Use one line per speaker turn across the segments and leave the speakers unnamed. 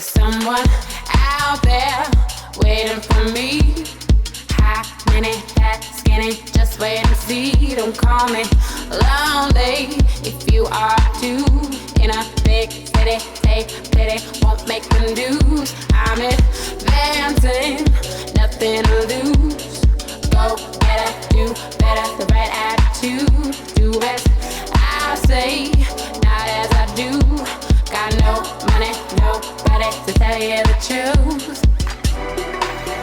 someone out there waiting for me. High minute, that skinny, just wait and see. Don't call me lonely if you are too. In a big city, take pity, won't make the news. I'm advancing, nothing to lose. Go better, do better, the right attitude. Do as I say, not as I do. Got no money, nobody to tell you the truth.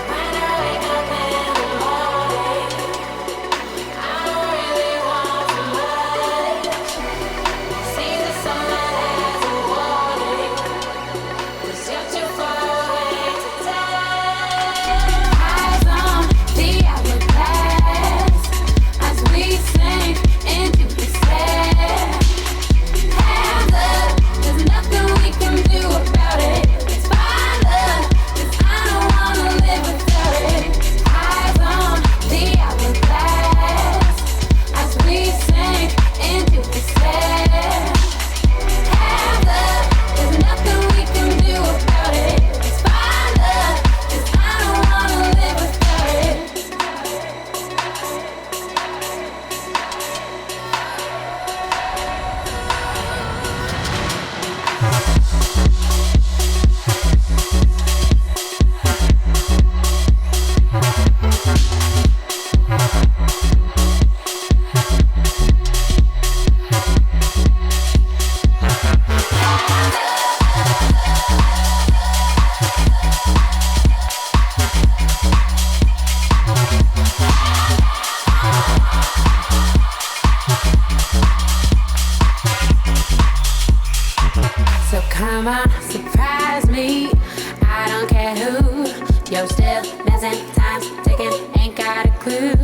When I wake up in the morning, I don't really want somebody. See the sunlight as a warning, 'cause you're too far away to tell. Eyes on the hourglass as we sink into despair. Hands up, there's nothing we can do about it. It's fine, love, 'cause I don't wanna live without it. Eyes on the hourglass as we sink into despair. Hands up, there's nothing we can do about it. It's fine, love, 'cause I don't wanna live without it. So come on, surprise me. I don't care who. You're still missing, time's ticking, ain't got a clue.